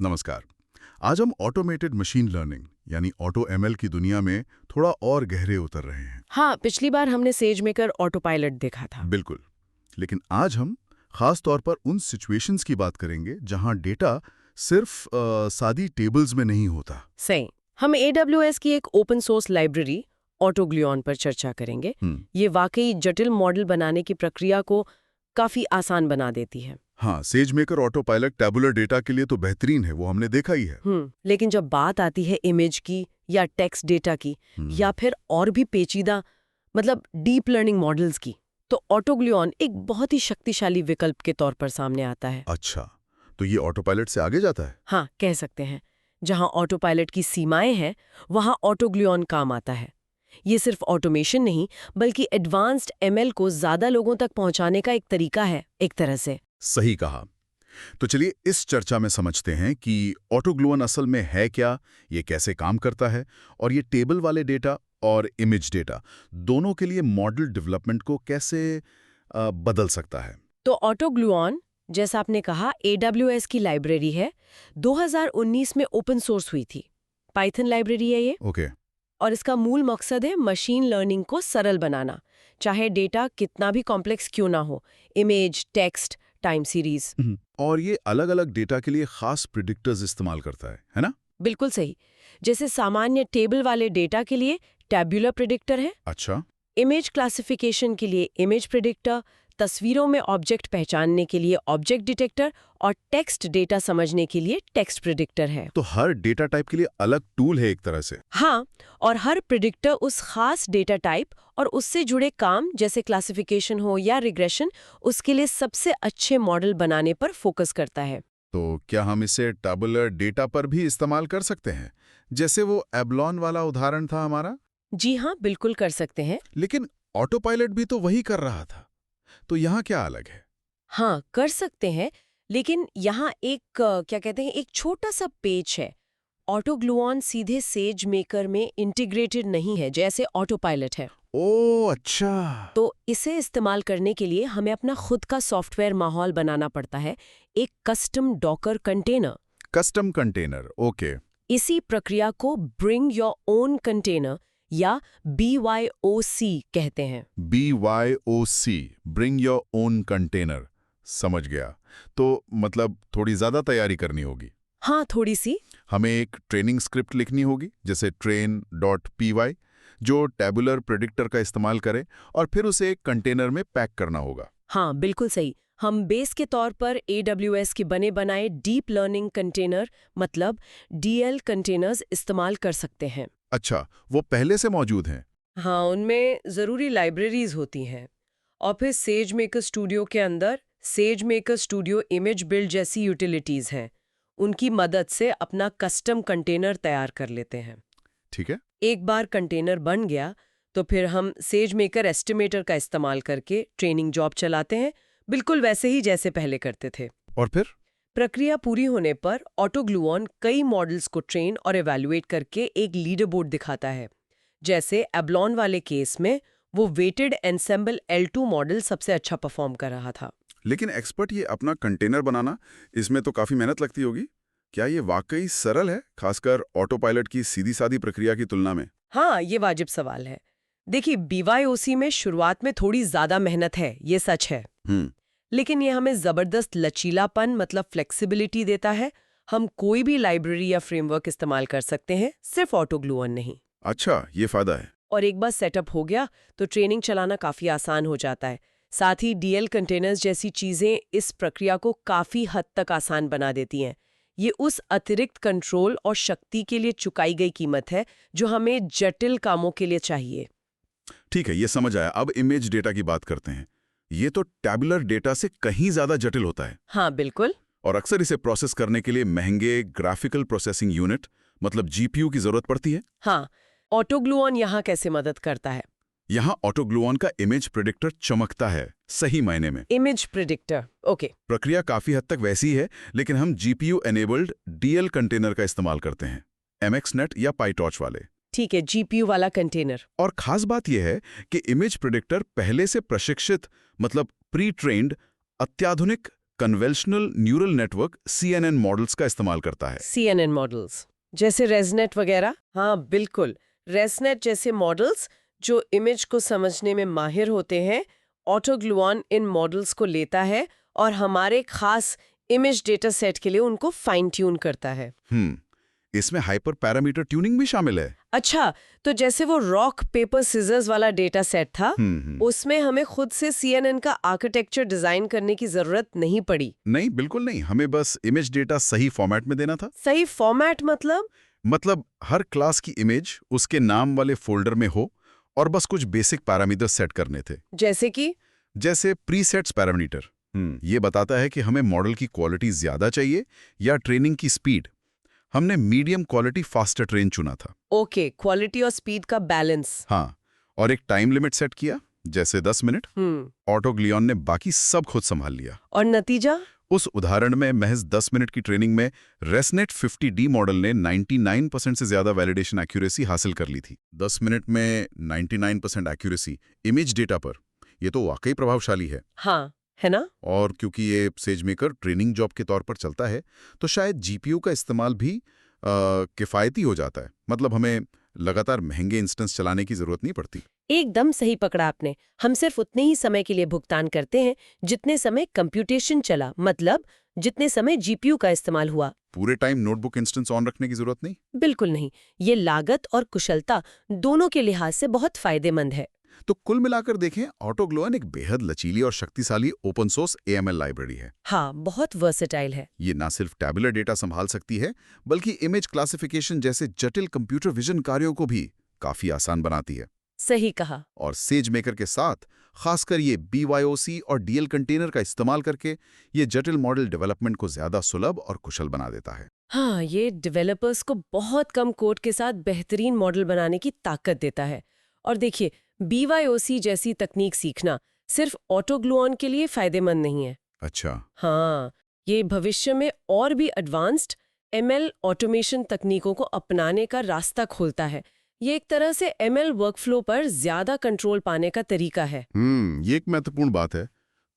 नमस्कार। आज हम ऑटोमेटेड मशीन लर्निंग यानी ऑटो एमएल की दुनिया में थोड़ा और गहरे उतर रहे हैं। हाँ, पिछली बार हमने सेज मेकर ऑटो पायलट देखा था। बिल्कुल। लेकिन आज हम खास तौर पर उन सिचुएशंस की बात करेंगे जहां डेटा सिर्फ सादी टेबल्स में नहीं होता। सही। हम AWS की एक ओपन सोर्स लाइब्रेरी ऑटोग्लियन पर चर्चा करेंगे। ये वाकई जटिल मॉडल बनाने की प्रक्रिया को काफी आसान बना देती है। हाँ, सेजमेकर ऑटो पायलट टैबुलर डेटा के लिए तो बेहतरीन है, वो हमने देखा ही है। लेकिन जब बात आती है इमेज की या टेक्स्ट डेटा की या फिर और भी पेचीदा मतलब डीप लर्निंग मॉडल्स की, तो ऑटोग्लियन एक बहुत ही शक्तिशाली विकल्प के तौर पर सामने आता है। अच्छा, तो ये ऑटो पायलट से आगे जाता है? हाँ, कह सकते हैं। जहां ऑटो पायलट की सीमाएं हैं, वहां ऑटोग्लियन काम आता है। ये सिर्फ ऑटोमेशन नहीं, बल्कि एडवांस्ड ML को ज्यादा लोगों तक पहुंचाने का एक तरीका है, एक तरह से। सही कहा। तो चलिए इस चर्चा में समझते हैं कि ऑटोग्लुअन असल में है क्या, ये कैसे काम करता है, और ये टेबल वाले डेटा और इमेज डेटा दोनों के लिए मॉडल डेवलपमेंट को कैसे बदल सकता है। तो ऑटोग्लुअन, जैसा आपने कहा, AWS की लाइब्रेरी है। 2019 में ओपन सोर्स हुई थी। पाइथन लाइब्रेरी है ये। ओके। और इसका मूल मकसद है मशीन लर्निंग को सरल बनाना, चाहे डेटा कितना भी कॉम्प्लेक्स क्यों ना हो, इमेज, टेक्स्ट, टाइम सीरीज। और ये अलग-अलग डेटा के लिए खास प्रिडिक्टर्स इस्तेमाल करता है ना? बिल्कुल सही। जैसे सामान्य टेबल वाले डेटा के लिए टैब्यूलर प्रिडिक्टर है। अच्छा। इमेज क्लासिफिकेशन के लिए इमेज प्रिडिक्टर, तस्वीरों में ऑब्जेक्ट पहचानने के लिए ऑब्जेक्ट डिटेक्टर और टेक्स्ट डेटा समझने के लिए टेक्स्ट प्रिडिक्टर है। तो हर डेटा टाइप के लिए अलग टूल है एक तरह से। हाँ, और हर प्रिडिक्टर उस खास डेटा टाइप और उससे जुड़े काम जैसे क्लासिफिकेशन हो या रिग्रेशन, उसके लिए सबसे अच्छे मॉडल बनाने पर फोकस करता है। तो क्या हम इसे टैबुलर डेटा पर भी इस्तेमाल कर सकते हैं, जैसे वो एबलॉन वाला उदाहरण था हमारा? जी हाँ, बिल्कुल कर सकते हैं। लेकिन ऑटो पायलट भी तो वही कर रहा था, तो यहाँ क्या अलग है? हाँ, कर सकते हैं, लेकिन यहाँ एक क्या कहते हैं, एक छोटा सा पेच है। ऑटोग्लुअन सीधे सेज मेकर में इंटीग्रेटेड नहीं है जैसे ऑटो पायलट है। ओह अच्छा। तो इसे इस्तेमाल करने के लिए हमें अपना खुद का सॉफ्टवेयर माहौल बनाना पड़ता है, एक custom Docker container. Custom container, okay. इसी प्रक्रिया को ब्रिंग योर ओन कंटेनर या BYOC कहते हैं। BYOC, bring your own container, समझ गया। तो मतलब थोड़ी ज्यादा तैयारी करनी होगी। हाँ, थोड़ी सी। हमें एक ट्रेनिंग स्क्रिप्ट लिखनी होगी, जैसे train.py, जो टैबुलर प्रेडिक्टर का इस्तेमाल करे और फिर उसे एक कंटेनर में पैक करना होगा। हाँ, बिल्कुल सही। हम बेस के तौर पर AWS के बने बनाए डीप लर्निंग कंटेनर मतलब DL कंटेनर्स इस्तेमाल कर सकते हैं। अच्छा, वो पहले से मौजूद हैं? हाँ, उनमें ज़रूरी लाइब्रेरीज होती हैं। और फिर सेज मेकर स्टूडियो के अंदर says maker studio image build जैसी यूटिलिटीज़ हैं। उनकी मदद से अपना कस्टम कंटेनर तैयार कर लेते हैं। ठीक है। एक बार कंटेनर बन गया तो फिर हम सेज मेकर एस्टिमेटर का इस्तेमाल करके ट्रेनिंग जॉब चलाते हैं, बिल्कुल वैसे ही जैसे पहले करते थे। और फिर? प्रक्रिया पूरी होने पर ऑटोग्लुअन कई मॉडल्स को ट्रेन और एवेल्युएट करके एक लीडर बोर्ड दिखाता है। जैसे एबलॉन वाले केस में वो वेटेड एन्सेम्बल L2 मॉडल सबसे अच्छा परफॉर्म कर रहा था। लेकिन एक्सपर्ट ये अपना कंटेनर बनाना, इसमें तो काफी मेहनत लगती होगी। क्या ये वाकई सरल है, खासकर ऑटो पायलट की सीधी सादी प्रक्रिया की तुलना में? हाँ, ये वाजिब सवाल है। देखिए, BYOC में शुरुआत में थोड़ी ज्यादा मेहनत है, ये सच है। लेकिन ये हमें जबरदस्त लचीलापन मतलब फ्लेक्सिबिलिटी देता है। हम कोई भी लाइब्रेरी या फ्रेमवर्क इस्तेमाल कर सकते हैं, सिर्फ ऑटोग्लुअन नहीं। अच्छा, ये फायदा है। और एक बार सेटअप हो गया तो ट्रेनिंग चलाना काफी आसान हो जाता है। साथ ही DL कंटेनर्स जैसी चीजें इस प्रक्रिया को काफी हद तक आसान बना देती हैं। ये उस अतिरिक्त कंट्रोल और शक्ति के लिए चुकाई गई कीमत है जो हमें जटिल कामों के लिए चाहिए। ठीक है, ये समझ आया। अब इमेज डेटा की बात करते हैं। ये तो टैबुलर डेटा से कहीं ज्यादा जटिल होता है। हाँ, बिल्कुल। और अक्सर इसे प्रोसेस करने के लिए महंगे ग्राफिकल प्रोसेसिंग यूनिट मतलब GPU की जरूरत पड़ती है। हाँ, ऑटोग्लुअन यहाँ कैसे मदद करता है? यहाँ ऑटोग्लुअन का इमेज प्रेडिक्टर चमकता है, सही मायने में। Image predictor, okay. प्रक्रिया काफी हद तक वैसी है, लेकिन हम GPU एनेबल्ड DL कंटेनर का इस्तेमाल करते हैं, MXNet या PyTorch वाले। ठीक है, GPU वाला कंटेनर। और खास बात यह है कि इमेज प्रेडिक्टर पहले से प्रशिक्षित मतलब प्री ट्रेन्ड अत्याधुनिक conventional neural network CNN models का इस्तेमाल करता है। CNN मॉडल्स जैसे रेजनेट वगैरह? हाँ बिल्कुल, रेजनेट जैसे मॉडल्स जो इमेज को समझने में माहिर होते हैं, ऑटोग्लुऑन इन मॉडल्स को लेता है और हमारे खास इमेज डेटा सेट के लिए उनको फाइन ट्यून करता है। इसमें हाइपर पैरामीटर ट्यूनिंग भी शामिल है। अच्छा, तो जैसे वो रॉक पेपर सीजर्स वाला डेटा सेट था, उसमें हमें खुद से CNN का आर्किटेक्चर डिजाइन करने की जरूरत नहीं पड़ी। नहीं, बिल्कुल नहीं, हमें बस इमेज डेटा सही फॉर्मेट में देना था। सही फॉर्मेट मतलब हर क्लास की इमेज उसके नाम वाले फोल्डर में हो और बस कुछ बेसिक पैरामीटर सेट करने थे। जैसे प्रीसेट्स पैरामीटर। ये बताता है कि हमें मॉडल की क्वालिटी ज्यादा चाहिए या ट्रेनिंग की स्पीड। हमने मीडियम क्वालिटी फास्टर ट्रेन चुना था। ओके, क्वालिटी और स्पीड का बैलेंस। हाँ, और एक टाइम लिमिट सेट किया, जैसे 10 मिनट। ऑटोग्लियन ने बाकी सब खुद संभाल लिया। और नतीजा? उस उदाहरण में महज 10 मिनट की ट्रेनिंग में रेसनेट 50D मॉडल ने 99% से ज्यादा वैलिडेशन एक्यूरेसी हासिल कर ली थी। 10 मिनट में 99% एक्यूरेसी इमेज डेटा पर, ये तो वाकई प्रभावशाली है। हाँ, है ना? और क्योंकि ये सेजमेकर ट्रेनिंग जॉब के तौर पर चलता है, तो शायद GPU का इस्तेमाल भी किफ़ायती हो जाता है। मतलब हमें लगातार महंगे इंस्टेंस चलाने की जरूरत नहीं पड़ती। एकदम सही पकड़ा आपने। हम सिर्फ उतने ही समय के लिए भुगतान करते हैं जितने समय कंप्यूटेशन चला, मतलब जितने समय GPU का इस्तेमाल हुआ। पूरे टाइम नोटबुक इंस्टेंस ऑन रखने की जरूरत नहीं? बिल्कुल नहीं। ये लागत और कुशलता दोनों के लिहाज से बहुत फायदेमंद है। तो कुल मिलाकर देखें, ऑटोग्लुऑन एक बेहद लचीली और शक्तिशाली ओपन सोर्स AML लाइब्रेरी है। हाँ, बहुत वर्सेटाइल है। ये ना सिर्फ टैबुलर डेटा संभाल सकती है, बल्कि इमेज क्लासिफिकेशन जैसे जटिल कंप्यूटर विजन कार्यों को भी काफी आसान बनाती है। सही कहा। और सेजमेकर के साथ खासकर ये BYOC और DL कंटेनर का इस्तेमाल करके ये जटिल मॉडल डेवलपमेंट को ज्यादा सुलभ और कुशल बना देता है। हाँ, ये डेवलपर्स को बहुत कम कोड के साथ बेहतरीन मॉडल बनाने की ताकत देता है। और देखिए, BYOC जैसी तकनीक सीखना सिर्फ ऑटोग्लुऑन के लिए फायदेमंद नहीं है। अच्छा। हाँ, ये भविष्य में और भी एडवांस्ड ML ऑटोमेशन तकनीकों को अपनाने का रास्ता खोलता है। ये एक तरह से ML वर्कफ्लो पर ज्यादा कंट्रोल पाने का तरीका है। ये एक महत्वपूर्ण बात है।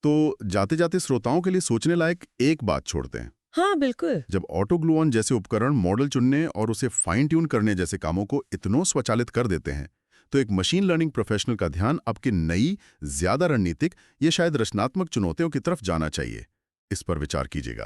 तो जाते जाते श्रोताओं के लिए सोचने लायक एक बात छोड़ते हैं। हाँ बिल्कुल। जब ऑटोग्लुऑन जैसे उपकरण मॉडल चुनने और उसे फाइन ट्यून करने जैसे कामों को इतना स्वचालित कर देते हैं, तो एक मशीन लर्निंग प्रोफेशनल का ध्यान आपकी नई, ज्यादा रणनीतिक या शायद रचनात्मक चुनौतियों की तरफ जाना चाहिए। इस पर विचार कीजिएगा।